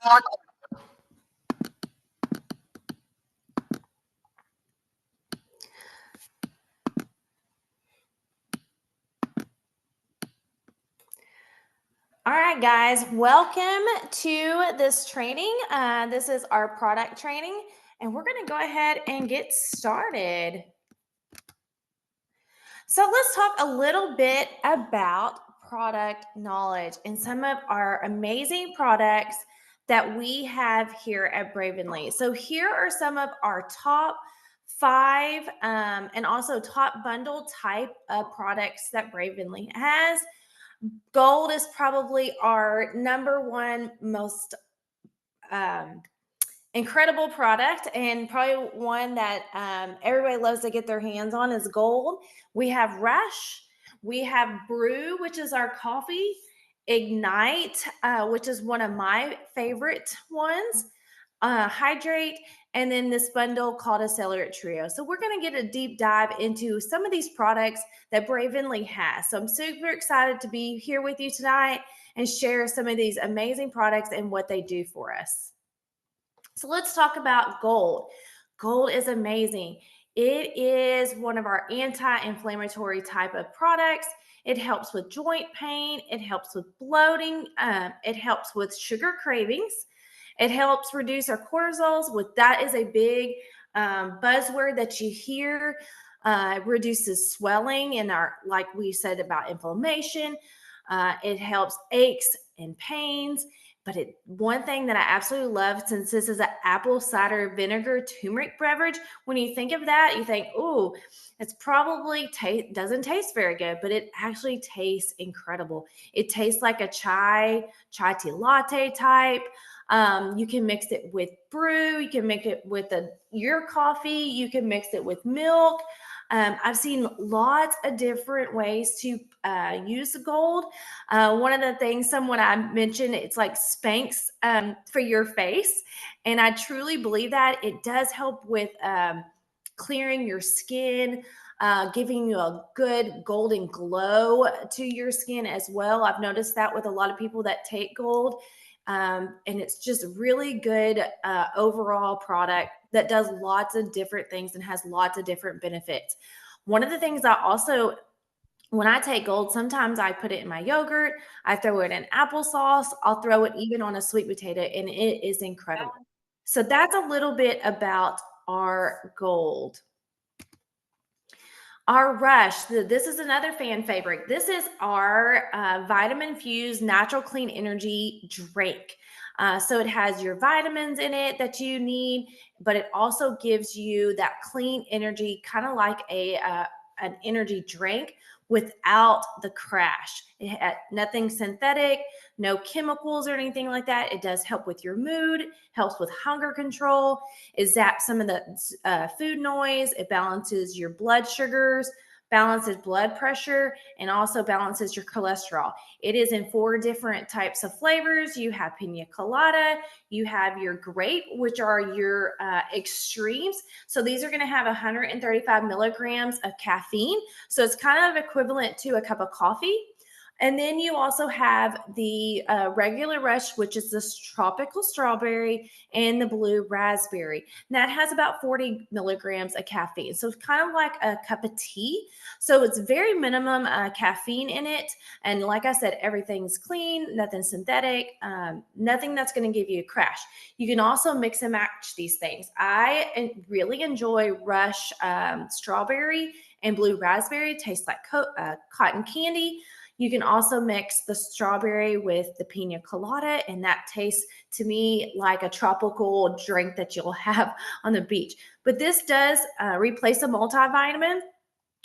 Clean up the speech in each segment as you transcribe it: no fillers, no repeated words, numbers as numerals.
All right, guys, welcome to this training. This is our product training, and we're going to go ahead and get started. So, let's talk a little bit about product knowledge and some of our amazing products that we have here at Bravenly. So, here are some of our top five and also top bundle type of products that Bravenly has. Gold is probably our number one most um, incredible product, and probably one that everybody loves to get their hands on is gold. We have Rush, we have Brew, which is our coffee, Ignite, which is one of my favorite ones, Hydrate, and then this bundle called Accelerate Trio. So we're going to get a deep dive into some of these products that Bravenly has. So I'm super excited to be here with you tonight and share some of these amazing products and what they do for us. So let's talk about gold. Gold is amazing. It is one of our anti-inflammatory type of products. It helps with joint pain. It helps with bloating. It helps with sugar cravings. It helps reduce our cortisols. With that is a big buzzword that you hear. Reduces swelling in our, like we said about inflammation. It helps aches and pains. But one thing that I absolutely love, since this is an apple cider vinegar turmeric beverage, when you think of that, you think, oh, it's probably doesn't taste very good, but it actually tastes incredible. It tastes like a chai tea latte type. You can mix it with brew. You can mix it with your coffee. You can mix it with milk. I've seen lots of different ways to use the gold. One of the things someone I mentioned, it's like Spanx for your face. And I truly believe that it does help with clearing your skin, giving you a good golden glow to your skin as well. I've noticed that with a lot of people that take gold. And it's just really good overall product that does lots of different things and has lots of different benefits. One of the things I also, when I take gold, sometimes I put it in my yogurt. I throw it in applesauce. I'll throw it even on a sweet potato, and it is incredible. So that's a little bit about our gold. Our Rush, this is another fan favorite. This is our vitamin fused natural clean energy drink. So it has your vitamins in it that you need, but it also gives you that clean energy, kind of like an energy drink without the crash. It had nothing synthetic, no chemicals or anything like that. It does help with your mood, helps with hunger control. It zaps some of the food noise. It balances your blood sugars, balances blood pressure, and also balances your cholesterol. It is in 4 different types of flavors. You have pina colada, you have your grape, which are your extremes. So these are going to have 135 milligrams of caffeine. So it's kind of equivalent to a cup of coffee. And then you also have the regular Rush, which is this tropical strawberry, and the blue raspberry. And that has about 40 milligrams of caffeine. So it's kind of like a cup of tea. So it's very minimum caffeine in it. And like I said, everything's clean, nothing synthetic, nothing that's going to give you a crash. You can also mix and match these things. I really enjoy Rush strawberry and blue raspberry. It tastes like cotton candy. You can also mix the strawberry with the pina colada, and that tastes to me like a tropical drink that you'll have on the beach. But this does replace a multivitamin,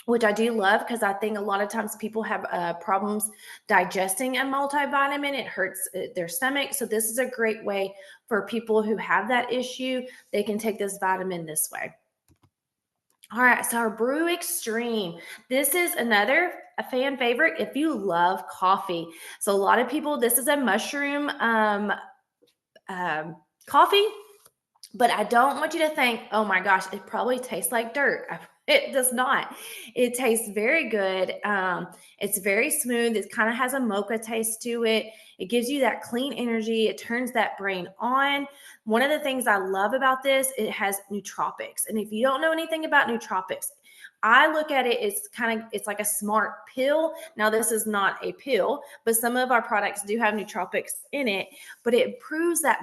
which I do love, because I think a lot of times people have problems digesting a multivitamin. It hurts their stomach. So this is a great way for people who have that issue. They can take this vitamin this way. All right, so our Brew Extreme. This is another a fan favorite if you love coffee. So a lot of people, this is a mushroom coffee, but I don't want you to think, oh my gosh, it probably tastes like dirt. It does not. It tastes very good. It's very smooth. It kind of has a mocha taste to it. It gives you that clean energy. It turns that brain on. One of the things I love about this, it has nootropics. And if you don't know anything about nootropics, I look at it, it's like a smart pill. Now, this is not a pill, but some of our products do have nootropics in it, but it improves that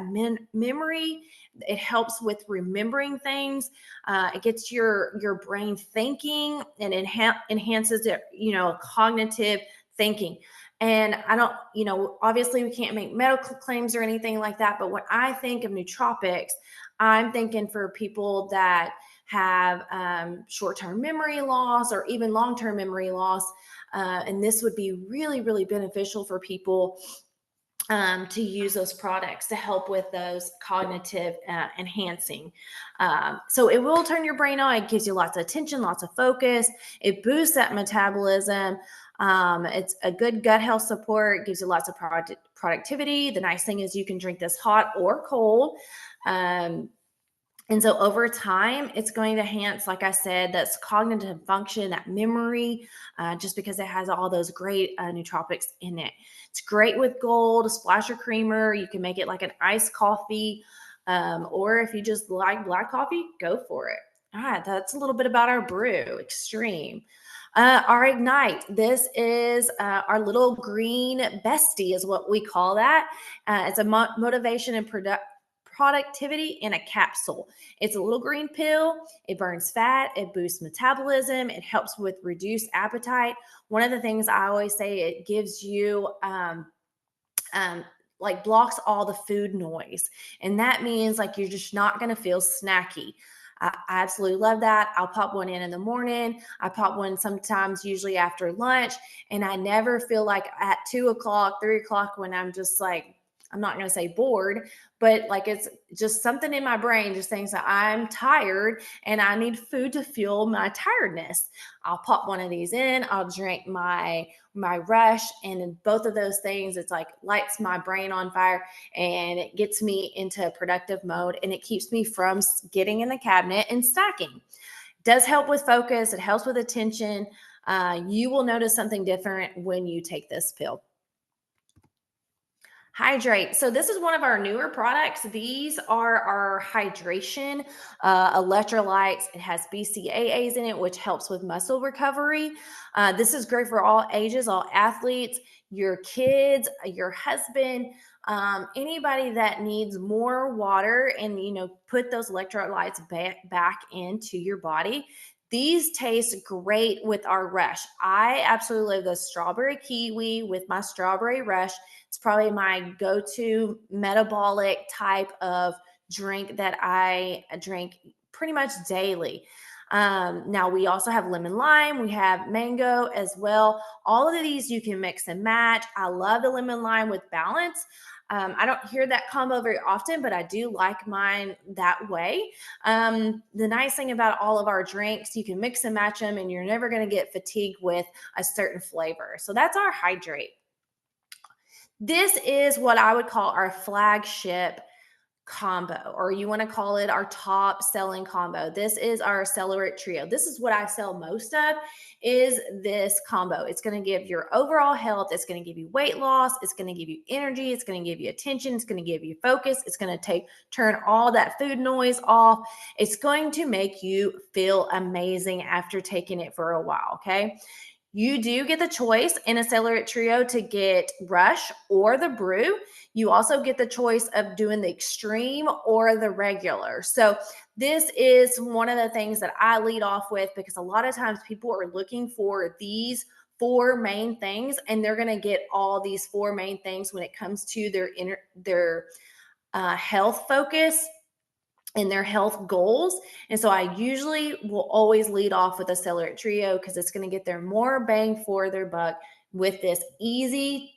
memory. It helps with remembering things. It gets your brain thinking and enhances it, cognitive thinking. And I don't, obviously we can't make medical claims or anything like that. But when I think of nootropics, I'm thinking for people that have short-term memory loss or even long-term memory loss. And this would be really, really beneficial for people to use those products to help with those cognitive enhancing. So it will turn your brain on. It gives you lots of attention, lots of focus. It boosts that metabolism. It's a good gut health support. It gives you lots of productivity. The nice thing is you can drink this hot or cold. And so over time, it's going to enhance, like I said, that's cognitive function, that memory, just because it has all those great nootropics in it. It's great with gold, a splash of creamer. You can make it like an iced coffee, or if you just like black coffee, go for it. All right, that's a little bit about our brew, Extreme. Our Ignite, this is our little green bestie is what we call that. It's a motivation and productivity in a capsule. It's a little green pill. It burns fat. It boosts metabolism. It helps with reduced appetite. One of the things I always say, it gives you like blocks all the food noise. And that means like you're just not going to feel snacky. I absolutely love that. I'll pop one in the morning. I pop one sometimes, usually after lunch. And I never feel like at 2 o'clock, 3 o'clock when I'm just like, I'm not going to say bored, but like it's just something in my brain just thinks that I'm tired and I need food to fuel my tiredness. I'll pop one of these in. I'll drink my Rush, and in both of those things, it's like lights my brain on fire and it gets me into productive mode and it keeps me from getting in the cabinet and stacking. It does help with focus. It helps with attention. You will notice something different when you take this pill. Hydrate. So this is one of our newer products. These are our hydration electrolytes. It has BCAAs in it, which helps with muscle recovery. This is great for all ages, all athletes, your kids, your husband, anybody that needs more water and, put those electrolytes back into your body. These taste great with our Rush. I absolutely love the strawberry kiwi with my strawberry Rush. It's probably my go-to metabolic type of drink that I drink pretty much daily. Now we also have lemon lime, we have mango as well. All of these you can mix and match. I love the lemon lime with balance. I don't hear that combo very often, but I do like mine that way. The nice thing about all of our drinks, you can mix and match them and you're never going to get fatigued with a certain flavor. So that's our Hydrate. This is what I would call our flagship combo, or you want to call it our top selling combo. This is our Celerate Trio. This is what I sell most of, is this combo. It's going to give your overall health. It's going to give you weight loss. It's going to give you energy. It's going to give you attention. It's going to give you focus. It's going to turn all that food noise off. It's going to make you feel amazing after taking it for a while. Okay. You do get the choice in a Celerate Trio to get Rush or the Brew. You also get the choice of doing the Extreme or the regular. So this is one of the things that I lead off with, because a lot of times people are looking for these four main things, and they're going to get all these four main things when it comes to their health focus and their health goals. And so I usually will always lead off with a Celerate Trio, because it's going to get their more bang for their buck with this easy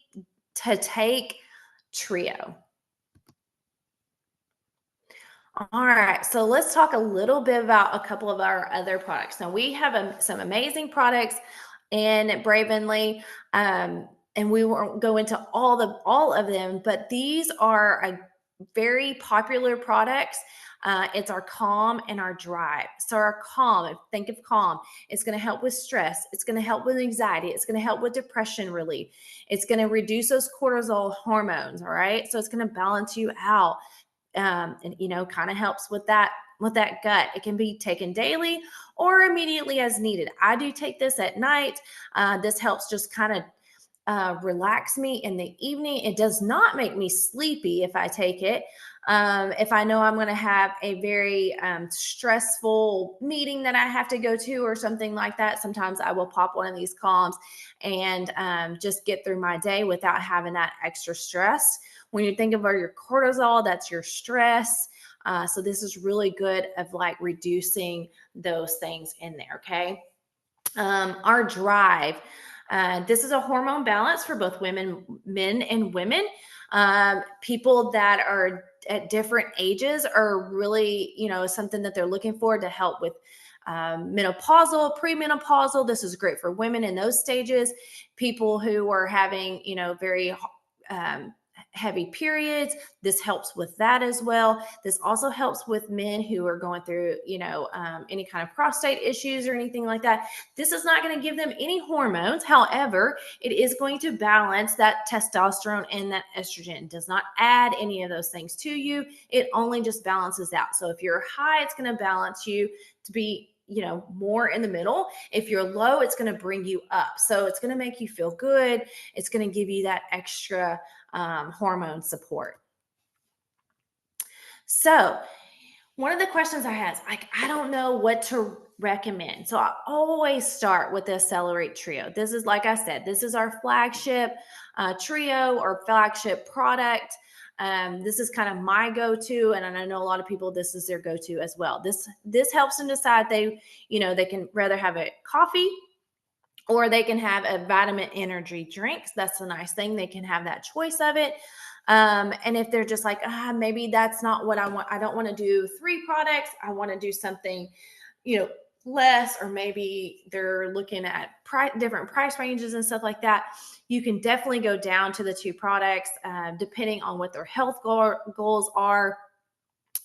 to take trio. All right, so let's talk a little bit about a couple of our other products. Now we have some amazing products in Bravenly, and we won't go into all of them, but these are very popular products. It's our Calm and our Drive. So our Calm, think of Calm, it's going to help with stress. It's going to help with anxiety. It's going to help with depression relief. It's going to reduce those cortisol hormones. All right. So it's going to balance you out. And kind of helps with that gut. It can be taken daily or immediately as needed. I do take this at night. This helps just kind of relax me in the evening. It does not make me sleepy if I take it. If I know I'm going to have a very stressful meeting that I have to go to or something like that, sometimes I will pop one of these Calms and just get through my day without having that extra stress. When you think about your cortisol, that's your stress. So this is really good of like reducing those things in there. Okay. Our Drive. This is a hormone balance for both men and women. People that are at different ages are really, something that they're looking for to help with menopausal, premenopausal. This is great for women in those stages. People who are having, very heavy periods. This helps with that as well. This also helps with men who are going through, any kind of prostate issues or anything like that. This is not going to give them any hormones. However, it is going to balance that testosterone and that estrogen. It does not add any of those things to you. It only just balances out. So if you're high, it's going to balance you to be more in the middle. If you're low, it's going to bring you up. So it's going to make you feel good. It's going to give you that extra hormone support. So one of the questions I had is like, I don't know what to recommend. So I always start with the Accelerate Trio. This is, like I said, this is our flagship trio or flagship product. This is kind of my go-to, and I know a lot of people, this is their go-to as well. This helps them decide they can rather have a coffee or they can have a vitamin energy drink. That's the nice thing. They can have that choice of it. And if they're just like, maybe that's not what I want. I don't want to do 3 products. I want to do something, less, or maybe they're looking at different price ranges and stuff like that. You can definitely go down to the 2 products, depending on what their health goals are.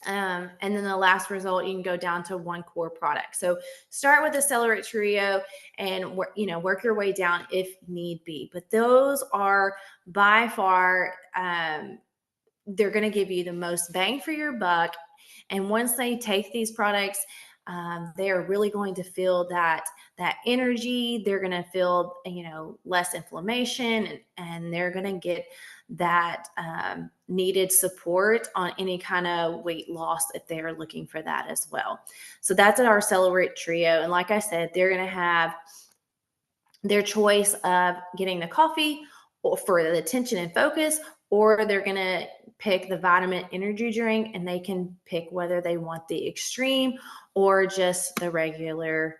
And then the last result, you can go down to 1 core product. So start with the Accelerate Trio and work your way down if need be. But those are by far, they're going to give you the most bang for your buck. And once they take these products, they are really going to feel that energy. They're going to feel, less inflammation, and they're going to get that needed support on any kind of weight loss if they're looking for that as well. So that's our Accelerate Trio. And like I said, they're going to have their choice of getting the coffee or for the attention and focus, or they're going to pick the vitamin energy drink, and they can pick whether they want the extreme or just the regular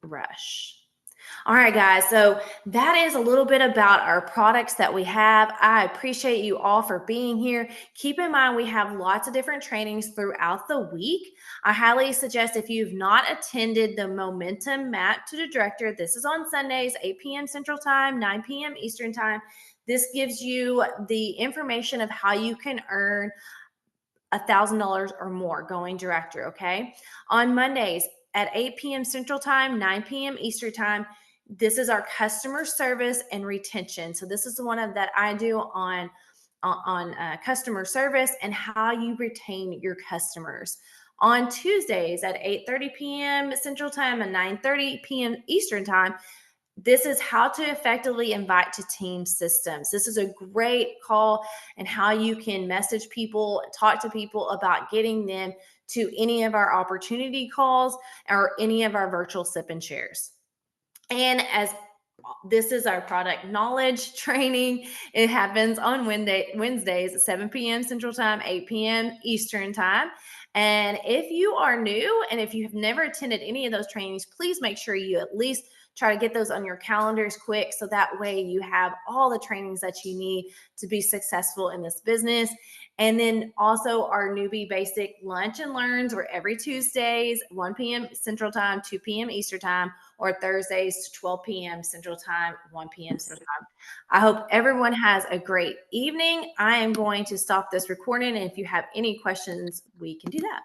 rush. All right, guys. So that is a little bit about our products that we have. I appreciate you all for being here. Keep in mind, we have lots of different trainings throughout the week. I highly suggest, if you've not attended the Momentum Map to the Director, this is on Sundays, 8 p.m. Central Time, 9 p.m. Eastern Time. This gives you the information of how you can earn $1,000 or more going director. Okay. On Mondays at 8 p.m. Central Time, 9 p.m. Eastern Time, this is our customer service and retention. So this is the one that I do on customer service and how you retain your customers. On Tuesdays at 8:30 p.m. Central Time and 9:30 p.m. Eastern Time, this is how to effectively invite to team systems. This is a great call and how you can message people, talk to people about getting them to any of our opportunity calls or any of our virtual sip and shares. And as this is our product knowledge training, it happens on Wednesdays at 7 p.m. Central Time, 8 p.m. Eastern Time. And if you are new and if you have never attended any of those trainings, please make sure you at least try to get those on your calendars quick, so that way you have all the trainings that you need to be successful in this business. And then also our newbie basic lunch and learns, where every Tuesdays, 1 p.m. Central Time, 2 p.m. Eastern Time, or Thursdays, 12 p.m. Central Time, 1 p.m. Central Time. I hope everyone has a great evening. I am going to stop this recording. And if you have any questions, we can do that.